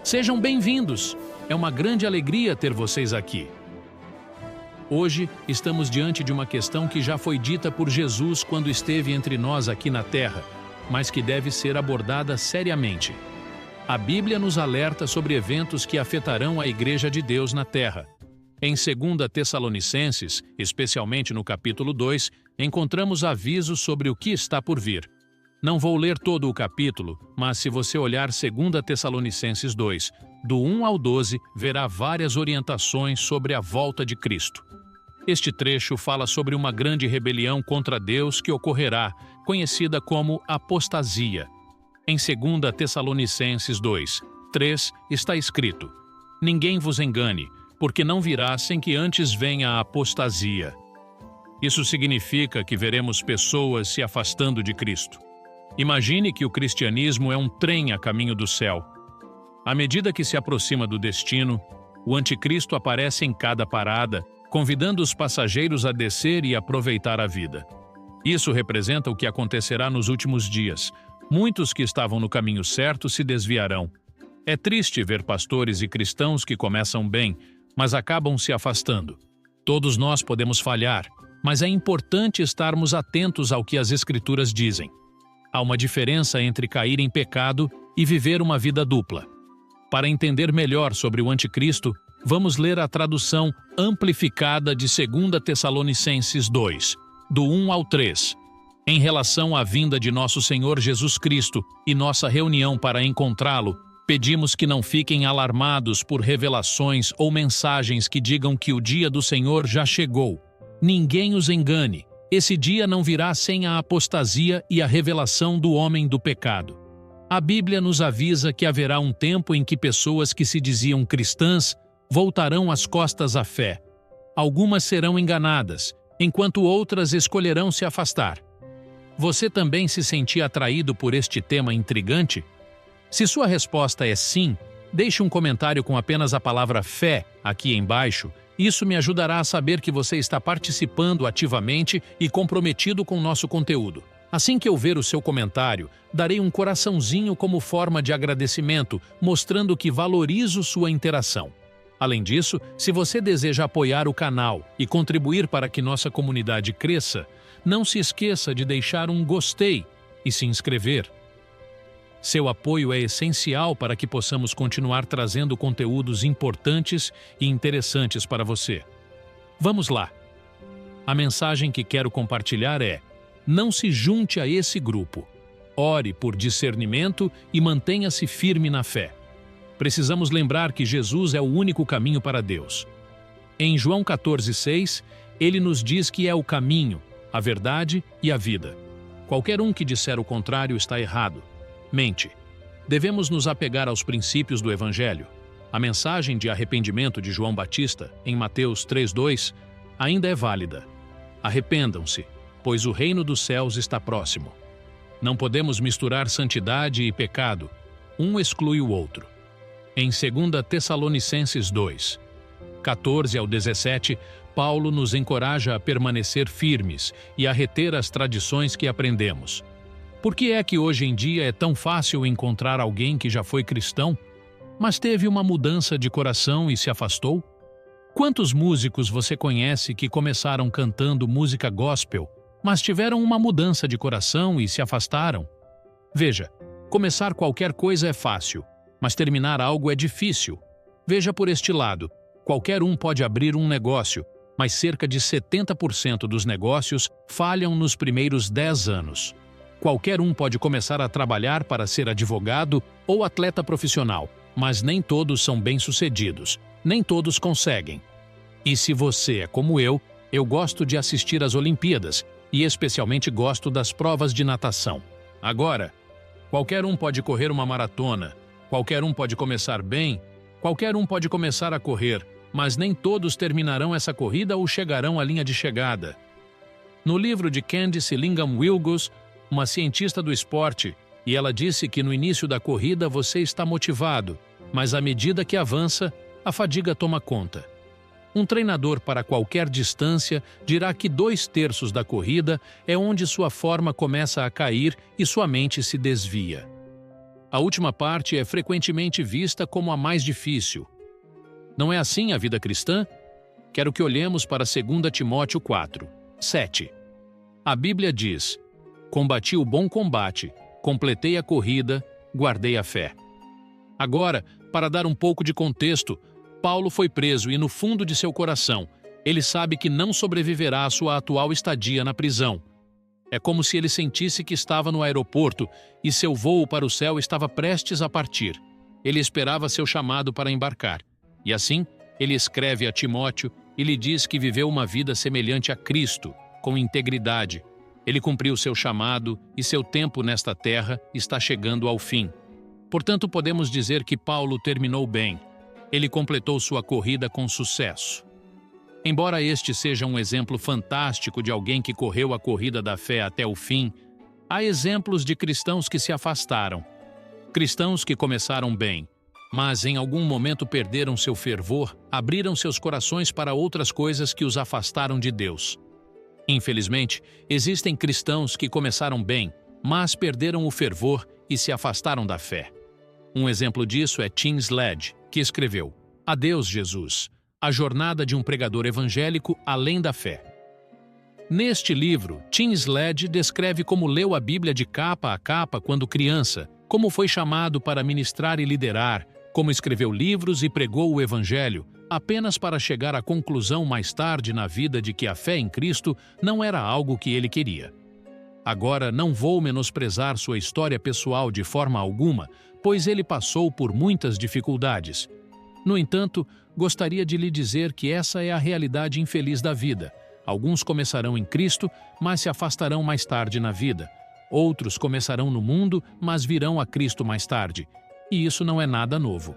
Sejam bem-vindos! É uma grande alegria ter vocês aqui. Hoje, estamos diante de uma questão que já foi dita por Jesus quando esteve entre nós aqui na Terra, mas que deve ser abordada seriamente. A Bíblia nos alerta sobre eventos que afetarão a Igreja de Deus na Terra. Em 2 Tessalonicenses, especialmente no capítulo 2, encontramos avisos sobre o que está por vir. Não vou ler todo o capítulo, mas se você olhar 2 Tessalonicenses 2, do 1 ao 12, verá várias orientações sobre a volta de Cristo. Este trecho fala sobre uma grande rebelião contra Deus que ocorrerá, conhecida como apostasia. Em 2 Tessalonicenses 2, 3, está escrito: "Ninguém vos engane, porque não virá sem que antes venha a apostasia." Isso significa que veremos pessoas se afastando de Cristo. Imagine que o cristianismo é um trem a caminho do céu. À medida que se aproxima do destino, o anticristo aparece em cada parada, convidando os passageiros a descer e aproveitar a vida. Isso representa o que acontecerá nos últimos dias. Muitos que estavam no caminho certo se desviarão. É triste ver pastores e cristãos que começam bem, mas acabam se afastando. Todos nós podemos falhar, mas é importante estarmos atentos ao que as Escrituras dizem. Há uma diferença entre cair em pecado e viver uma vida dupla. Para entender melhor sobre o anticristo, vamos ler a tradução amplificada de 2 Tessalonicenses 2, do 1 ao 3. Em relação à vinda de nosso Senhor Jesus Cristo e nossa reunião para encontrá-lo, pedimos que não fiquem alarmados por revelações ou mensagens que digam que o dia do Senhor já chegou. Ninguém os engane. Esse dia não virá sem a apostasia e a revelação do homem do pecado. A Bíblia nos avisa que haverá um tempo em que pessoas que se diziam cristãs voltarão as costas à fé. Algumas serão enganadas, enquanto outras escolherão se afastar. Você também se sentia atraído por este tema intrigante? Se sua resposta é sim, deixe um comentário com apenas a palavra fé aqui embaixo. Isso me ajudará a saber que você está participando ativamente e comprometido com o nosso conteúdo. Assim que eu ver o seu comentário, darei um coraçãozinho como forma de agradecimento, mostrando que valorizo sua interação. Além disso, se você deseja apoiar o canal e contribuir para que nossa comunidade cresça, não se esqueça de deixar um gostei e se inscrever. Seu apoio é essencial para que possamos continuar trazendo conteúdos importantes e interessantes para você. Vamos lá! A mensagem que quero compartilhar é: não se junte a esse grupo. Ore por discernimento e mantenha-se firme na fé. Precisamos lembrar que Jesus é o único caminho para Deus. Em João 14,6, ele nos diz que é o caminho, a verdade e a vida. Qualquer um que disser o contrário está errado. Mente. Devemos nos apegar aos princípios do Evangelho. A mensagem de arrependimento de João Batista, em Mateus 3,2, ainda é válida. Arrependam-se, pois o reino dos céus está próximo. Não podemos misturar santidade e pecado. Um exclui o outro. Em 2 Tessalonicenses 2, 14 ao 17, Paulo nos encoraja a permanecer firmes e a reter as tradições que aprendemos. Por que é que hoje em dia é tão fácil encontrar alguém que já foi cristão, mas teve uma mudança de coração e se afastou? Quantos músicos você conhece que começaram cantando música gospel, mas tiveram uma mudança de coração e se afastaram? Veja, começar qualquer coisa é fácil, mas terminar algo é difícil. Veja por este lado, qualquer um pode abrir um negócio, mas cerca de 70% dos negócios falham nos primeiros 10 anos. Qualquer um pode começar a trabalhar para ser advogado ou atleta profissional, mas nem todos são bem-sucedidos, nem todos conseguem. E se você é como eu gosto de assistir às Olimpíadas e especialmente gosto das provas de natação. Agora, qualquer um pode correr uma maratona, qualquer um pode começar bem, qualquer um pode começar a correr, mas nem todos terminarão essa corrida ou chegarão à linha de chegada. No livro de Candice Lingham-Wilgus, uma cientista do esporte, e ela disse que no início da corrida você está motivado, mas à medida que avança, a fadiga toma conta. Um treinador para qualquer distância dirá que 2/3 da corrida é onde sua forma começa a cair e sua mente se desvia. A última parte é frequentemente vista como a mais difícil. Não é assim a vida cristã? Quero que olhemos para 2 Timóteo 4, 7. A Bíblia diz: combati o bom combate, completei a corrida, guardei a fé. Agora, para dar um pouco de contexto, Paulo foi preso e no fundo de seu coração, ele sabe que não sobreviverá à sua atual estadia na prisão. É como se ele sentisse que estava no aeroporto e seu voo para o céu estava prestes a partir. Ele esperava seu chamado para embarcar. E assim, ele escreve a Timóteo e lhe diz que viveu uma vida semelhante a Cristo, com integridade. Ele cumpriu seu chamado e seu tempo nesta terra está chegando ao fim. Portanto, podemos dizer que Paulo terminou bem. Ele completou sua corrida com sucesso. Embora este seja um exemplo fantástico de alguém que correu a corrida da fé até o fim, há exemplos de cristãos que se afastaram. Cristãos que começaram bem, mas em algum momento perderam seu fervor, abriram seus corações para outras coisas que os afastaram de Deus. Infelizmente, existem cristãos que começaram bem, mas perderam o fervor e se afastaram da fé. Um exemplo disso é Tim Sledge, que escreveu: Adeus, Jesus, a jornada de um pregador evangélico além da fé. Neste livro, Tim Sledge descreve como leu a Bíblia de capa a capa quando criança, como foi chamado para ministrar e liderar, como escreveu livros e pregou o Evangelho, apenas para chegar à conclusão mais tarde na vida de que a fé em Cristo não era algo que ele queria. Agora, não vou menosprezar sua história pessoal de forma alguma, pois ele passou por muitas dificuldades. No entanto, gostaria de lhe dizer que essa é a realidade infeliz da vida. Alguns começarão em Cristo, mas se afastarão mais tarde na vida. Outros começarão no mundo, mas virão a Cristo mais tarde. E isso não é nada novo.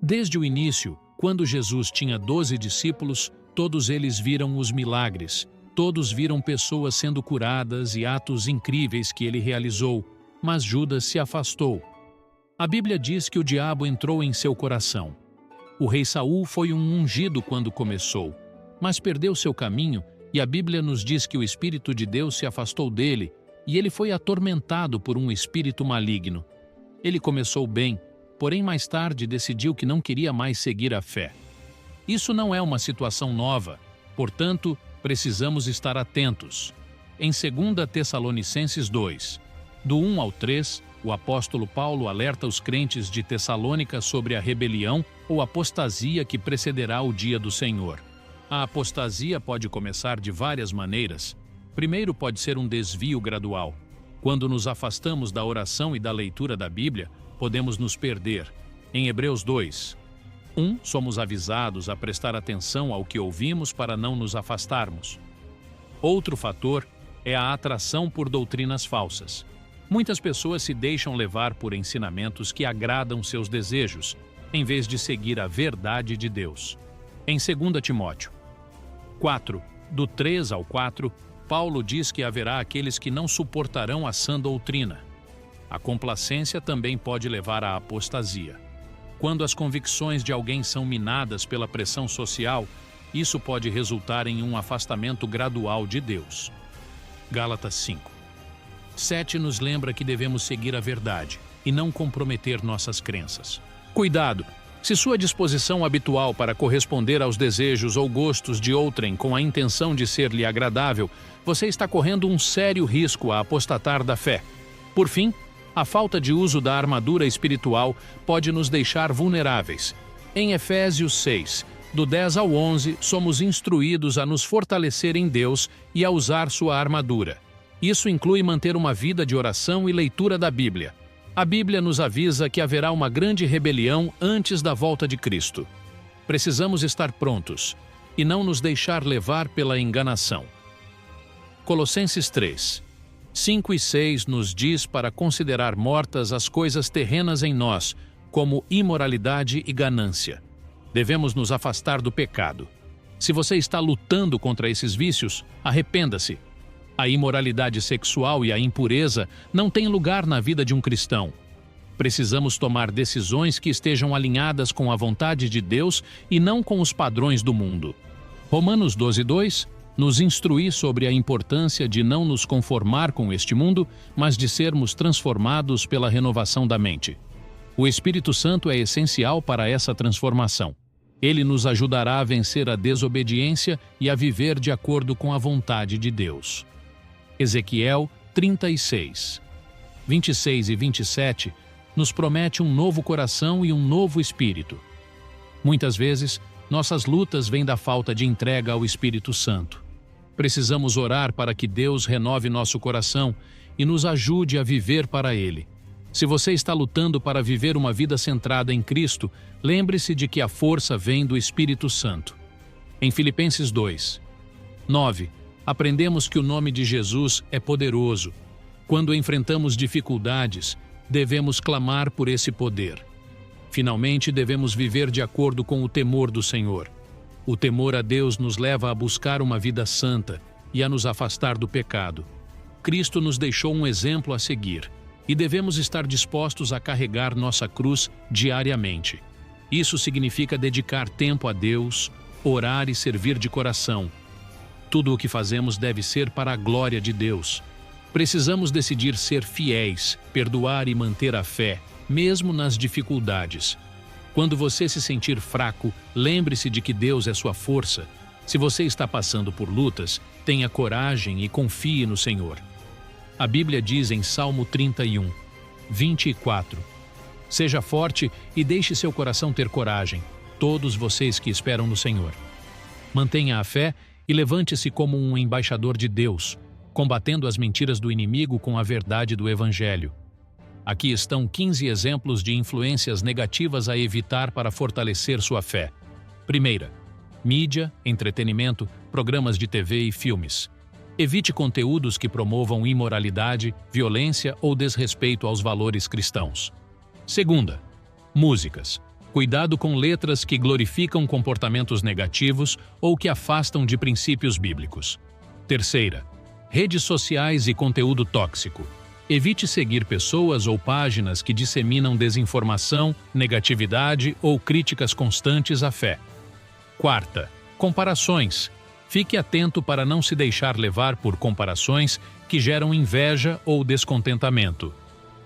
Desde o início, quando Jesus tinha 12 discípulos, todos eles viram os milagres. Todos viram pessoas sendo curadas e atos incríveis que ele realizou, mas Judas se afastou. A Bíblia diz que o diabo entrou em seu coração. O rei Saul foi um ungido quando começou, mas perdeu seu caminho e a Bíblia nos diz que o Espírito de Deus se afastou dele e ele foi atormentado por um espírito maligno. Ele começou bem, porém mais tarde decidiu que não queria mais seguir a fé. Isso não é uma situação nova, portanto, precisamos estar atentos. Em 2 Tessalonicenses 2, do 1 ao 3, o apóstolo Paulo alerta os crentes de Tessalônica sobre a rebelião ou apostasia que precederá o dia do Senhor. A apostasia pode começar de várias maneiras. Primeiro, pode ser um desvio gradual. Quando nos afastamos da oração e da leitura da Bíblia, podemos nos perder. Em Hebreus 2, 1, somos avisados a prestar atenção ao que ouvimos para não nos afastarmos. Outro fator é a atração por doutrinas falsas. Muitas pessoas se deixam levar por ensinamentos que agradam seus desejos, em vez de seguir a verdade de Deus. Em 2 Timóteo 4, do 3 ao 4, Paulo diz que haverá aqueles que não suportarão a sã doutrina. A complacência também pode levar à apostasia. Quando as convicções de alguém são minadas pela pressão social, isso pode resultar em um afastamento gradual de Deus. Gálatas 5. 7 nos lembra que devemos seguir a verdade e não comprometer nossas crenças. Cuidado! Se sua disposição habitual para corresponder aos desejos ou gostos de outrem com a intenção de ser-lhe agradável, você está correndo um sério risco a apostatar da fé. Por fim, a falta de uso da armadura espiritual pode nos deixar vulneráveis. Em Efésios 6, do 10 ao 11, somos instruídos a nos fortalecer em Deus e a usar sua armadura. Isso inclui manter uma vida de oração e leitura da Bíblia. A Bíblia nos avisa que haverá uma grande rebelião antes da volta de Cristo. Precisamos estar prontos e não nos deixar levar pela enganação. Colossenses 3, 5 e 6 nos diz para considerar mortas as coisas terrenas em nós, como imoralidade e ganância. Devemos nos afastar do pecado. Se você está lutando contra esses vícios, arrependa-se. A imoralidade sexual e a impureza não têm lugar na vida de um cristão. Precisamos tomar decisões que estejam alinhadas com a vontade de Deus e não com os padrões do mundo. Romanos 12:2 nos instruir sobre a importância de não nos conformar com este mundo, mas de sermos transformados pela renovação da mente. O Espírito Santo é essencial para essa transformação. Ele nos ajudará a vencer a desobediência e a viver de acordo com a vontade de Deus. Ezequiel 36, 26 e 27 nos promete um novo coração e um novo espírito. Muitas vezes, nossas lutas vêm da falta de entrega ao Espírito Santo. Precisamos orar para que Deus renove nosso coração e nos ajude a viver para Ele. Se você está lutando para viver uma vida centrada em Cristo, lembre-se de que a força vem do Espírito Santo. Em Filipenses 2, 9, aprendemos que o nome de Jesus é poderoso. Quando enfrentamos dificuldades, devemos clamar por esse poder. Finalmente, devemos viver de acordo com o temor do Senhor. O temor a Deus nos leva a buscar uma vida santa e a nos afastar do pecado. Cristo nos deixou um exemplo a seguir, e devemos estar dispostos a carregar nossa cruz diariamente. Isso significa dedicar tempo a Deus, orar e servir de coração. Tudo o que fazemos deve ser para a glória de Deus. Precisamos decidir ser fiéis, perdoar e manter a fé, mesmo nas dificuldades. Quando você se sentir fraco, lembre-se de que Deus é sua força. Se você está passando por lutas, tenha coragem e confie no Senhor. A Bíblia diz em Salmo 31, 24, seja forte e deixe seu coração ter coragem, todos vocês que esperam no Senhor. Mantenha a fé e levante-se como um embaixador de Deus, combatendo as mentiras do inimigo com a verdade do Evangelho. Aqui estão 15 exemplos de influências negativas a evitar para fortalecer sua fé. Primeira, mídia, entretenimento, programas de TV e filmes. Evite conteúdos que promovam imoralidade, violência ou desrespeito aos valores cristãos. Segunda, músicas. Cuidado com letras que glorificam comportamentos negativos ou que afastam de princípios bíblicos. Terceira, redes sociais e conteúdo tóxico. Evite seguir pessoas ou páginas que disseminam desinformação, negatividade ou críticas constantes à fé. Quarta, comparações. Fique atento para não se deixar levar por comparações que geram inveja ou descontentamento.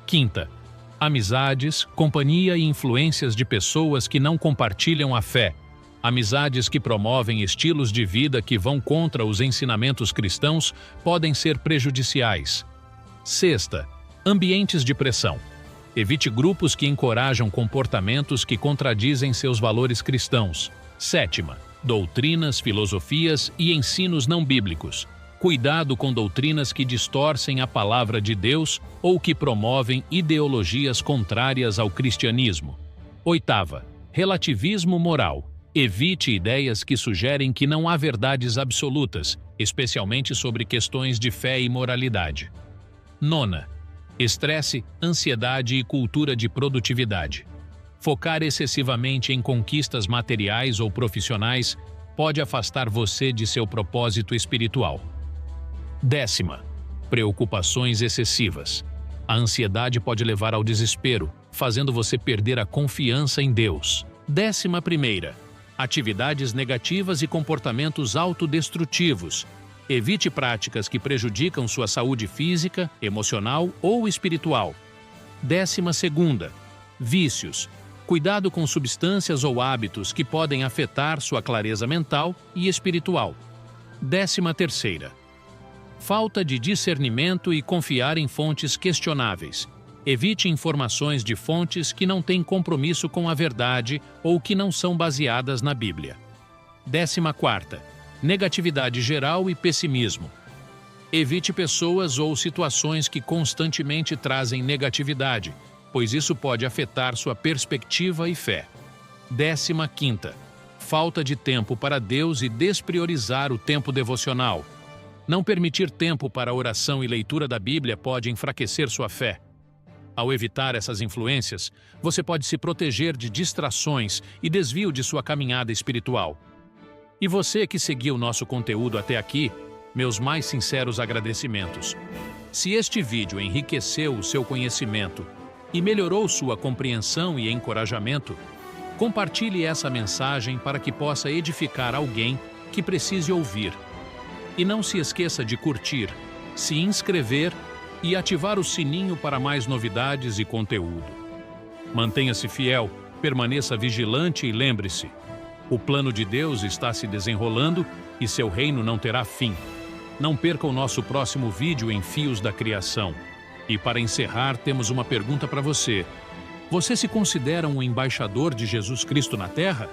Quinta, amizades, companhia e influências de pessoas que não compartilham a fé. Amizades que promovem estilos de vida que vão contra os ensinamentos cristãos podem ser prejudiciais. Sexta, ambientes de pressão. Evite grupos que encorajam comportamentos que contradizem seus valores cristãos. Sétima, doutrinas, filosofias e ensinos não bíblicos. Cuidado com doutrinas que distorcem a palavra de Deus ou que promovem ideologias contrárias ao cristianismo. Oitava, relativismo moral. Evite ideias que sugerem que não há verdades absolutas, especialmente sobre questões de fé e moralidade. Nona, estresse, ansiedade e cultura de produtividade. Focar excessivamente em conquistas materiais ou profissionais pode afastar você de seu propósito espiritual. Décima, preocupações excessivas. A ansiedade pode levar ao desespero, fazendo você perder a confiança em Deus. 11ª, atividades negativas e comportamentos autodestrutivos. Evite práticas que prejudicam sua saúde física, emocional ou espiritual. 12ª, vícios. Cuidado com substâncias ou hábitos que podem afetar sua clareza mental e espiritual. 13ª, falta de discernimento e confiar em fontes questionáveis. Evite informações de fontes que não têm compromisso com a verdade ou que não são baseadas na Bíblia. 14ª, negatividade geral e pessimismo. Evite pessoas ou situações que constantemente trazem negatividade, pois isso pode afetar sua perspectiva e fé. 15ª, falta de tempo para Deus e despriorizar o tempo devocional. Não permitir tempo para oração e leitura da Bíblia pode enfraquecer sua fé. Ao evitar essas influências, você pode se proteger de distrações e desvio de sua caminhada espiritual. E você que seguiu nosso conteúdo até aqui, meus mais sinceros agradecimentos. Se este vídeo enriqueceu o seu conhecimento e melhorou sua compreensão e encorajamento, compartilhe essa mensagem para que possa edificar alguém que precise ouvir. E não se esqueça de curtir, se inscrever e ativar o sininho para mais novidades e conteúdo. Mantenha-se fiel, permaneça vigilante e lembre-se: o plano de Deus está se desenrolando e seu reino não terá fim. Não perca o nosso próximo vídeo em Fios da Criação. E para encerrar, temos uma pergunta para você. Você se considera um embaixador de Jesus Cristo na Terra?